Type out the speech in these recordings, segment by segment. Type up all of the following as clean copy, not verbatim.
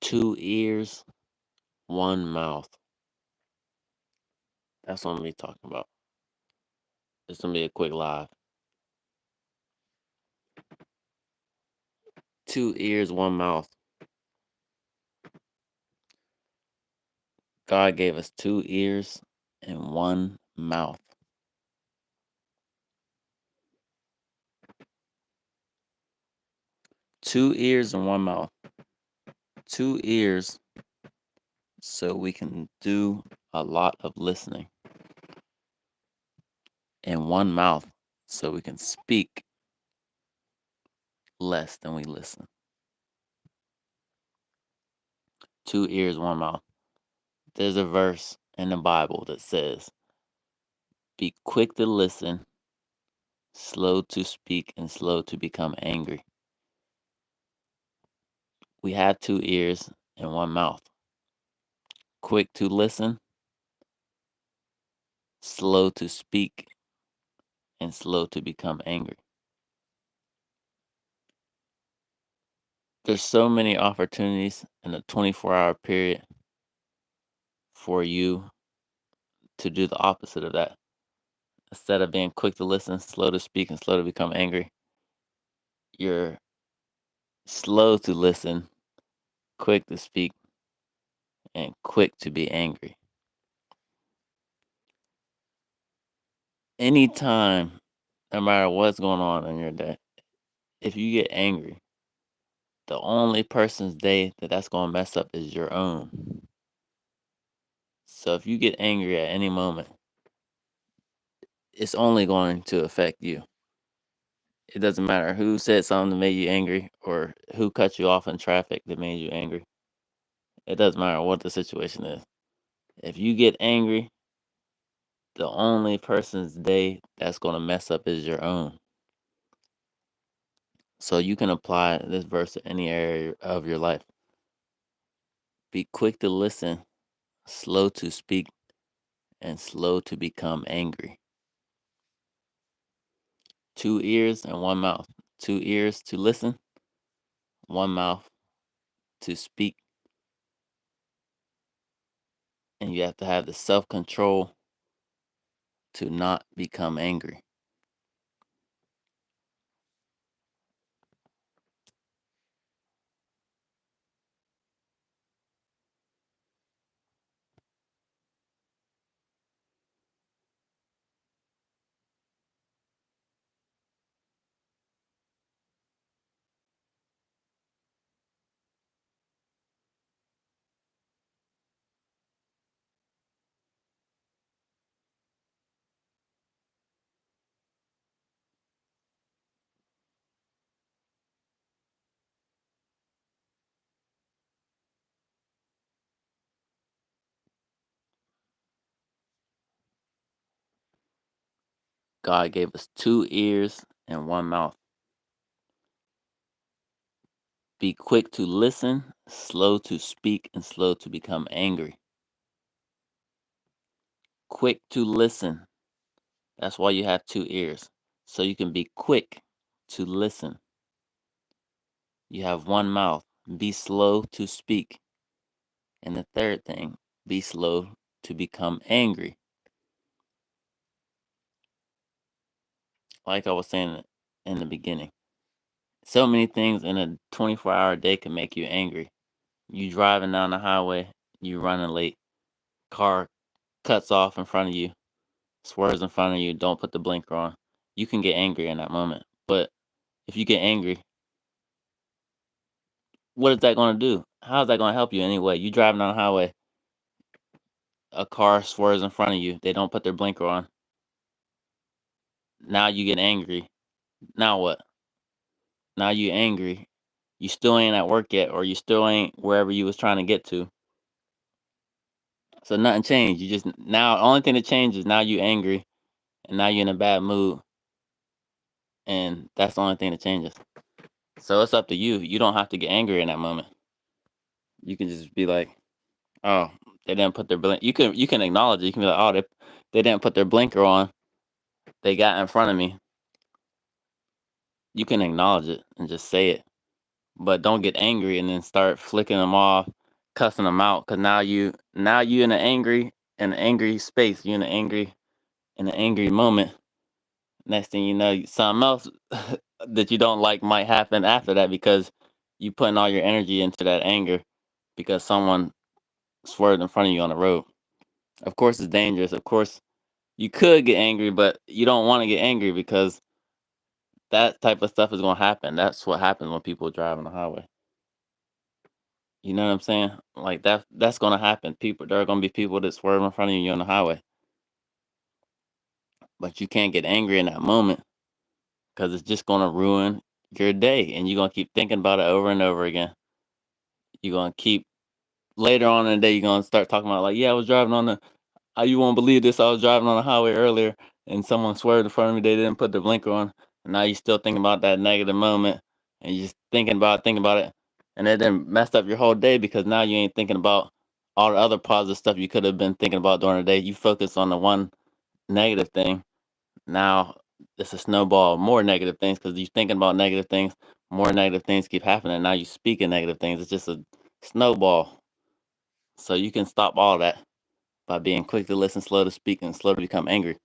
Two ears, one mouth. That's what I'm gonna be talking about. It's gonna be a quick live. Two ears, one mouth. God gave us two ears and one mouth. Two ears and one mouth. Two ears so we can do a lot of listening. And one mouth so we can speak less than we listen. Two ears, one mouth. There's a verse in the Bible that says, "Be quick to listen, slow to speak, and slow to become angry." We have two ears and one mouth. Quick to listen, slow to speak, and slow to become angry. There's so many opportunities in a 24-hour period for you to do the opposite of that. Instead of being quick to listen, slow to speak, and slow to become angry, you're slow to listen, quick to speak, and quick to be angry. Anytime, no matter what's going on in your day, if you get angry, the only person's day that's going to mess up is your own. So if you get angry at any moment, it's only going to affect you. It doesn't matter who said something that made you angry or who cut you off in traffic that made you angry. It doesn't matter what the situation is. If you get angry, the only person's day that's going to mess up is your own. So you can apply this verse to any area of your life. Be quick to listen, slow to speak, and slow to become angry. Two ears and one mouth. Two ears to listen, one mouth to speak. And you have to have the self-control to not become angry. God gave us two ears and one mouth. Be quick to listen, slow to speak, and slow to become angry. Quick to listen. That's why you have two ears. So you can be quick to listen. You have one mouth. Be slow to speak. And the third thing, be slow to become angry. Like I was saying in the beginning, so many things in a 24-hour day can make you angry. You driving down the highway, you running late, car cuts off in front of you, swerves in front of you, don't put the blinker on. You can get angry in that moment. But if you get angry, what is that going to do? How is that going to help you anyway? You driving down the highway, a car swerves in front of you, they don't put their blinker on. Now you get angry. Now what? Now you angry. You still ain't at work yet, or you still ain't wherever you was trying to get to. So nothing changed. You just now only thing that changed is now you angry and now you're in a bad mood. And that's the only thing that changes. So it's up to you. You don't have to get angry in that moment. You can just be like, oh, they didn't put their blink. You can acknowledge it. You can be like, oh, they didn't put their blinker on. They got in front of me. You can acknowledge it and just say it. but don't get angry and then start flicking them off, cussing them out. Cause now you in an angry space. You in an angry moment. Next thing you know, something else that you don't like might happen after that because you putting all your energy into that anger because someone swerved in front of you on the road. Of course, it's dangerous. Of course, you could get angry, but you don't want to get angry because that type of stuff is going to happen. That's what happens when people drive on the highway. You know what I'm saying? Like that's going to happen. There are going to be people that swerve in front of you on the highway, but you can't get angry in that moment because it's just going to ruin your day, and you're going to keep thinking about it over and over again. You're going to keep later on in the day. You're going to start talking about like, yeah, I was driving on the. You won't believe this. I was driving on the highway earlier, and someone swerved in front of me. They didn't put the blinker on, and now you're still thinking about that negative moment, and you're just thinking about it, and it then messed up your whole day because now you ain't thinking about all the other positive stuff you could have been thinking about during the day. You focus on the one negative thing. Now it's a snowball of more negative things because you're thinking about negative things. More negative things keep happening. Now you speaking negative things. It's just a snowball. So you can stop all that by being quick to listen, slow to speak, and slow to become angry.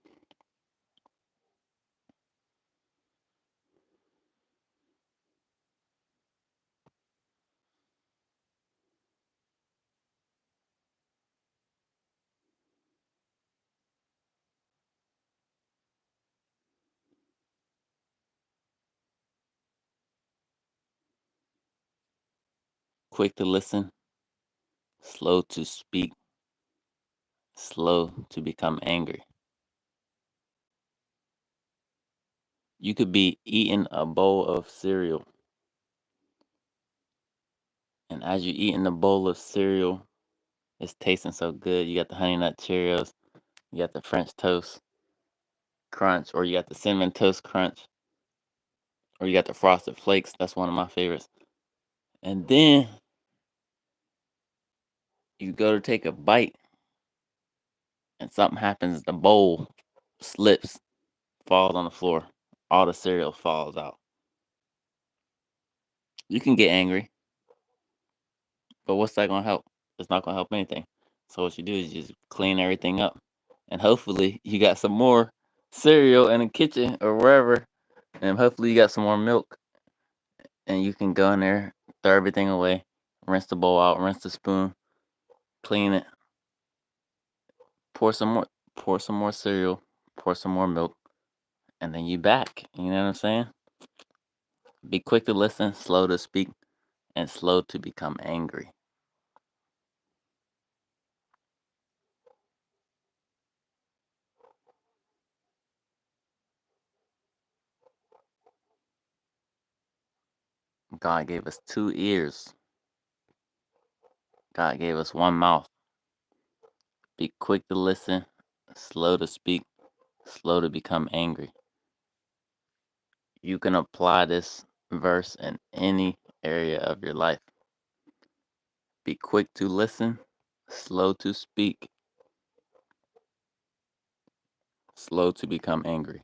Quick to listen, slow to speak, slow to become angry. You could be eating a bowl of cereal, and as you're eating the bowl of cereal, it's tasting so good. You got the Honey Nut Cheerios, you got the French Toast Crunch, or you got the Cinnamon Toast Crunch, or you got the Frosted Flakes. That's one of my favorites. And then you go to take a bite, and something happens. The bowl slips, falls on the floor. All the cereal falls out. You can get angry, but what's that gonna help? It's not gonna help anything. So what you do is you just clean everything up, and hopefully you got some more cereal in the kitchen or wherever, and hopefully you got some more milk, and you can go in there, throw everything away, rinse the bowl out, rinse the spoon, clean it, pour some more, pour some more cereal, pour some more milk, and then you back. You know what I'm saying? Be quick to listen, slow to speak, and slow to become angry. God gave us two ears. God gave us one mouth. Be quick to listen, slow to speak, slow to become angry. You can apply this verse in any area of your life. Be quick to listen, slow to speak, slow to become angry.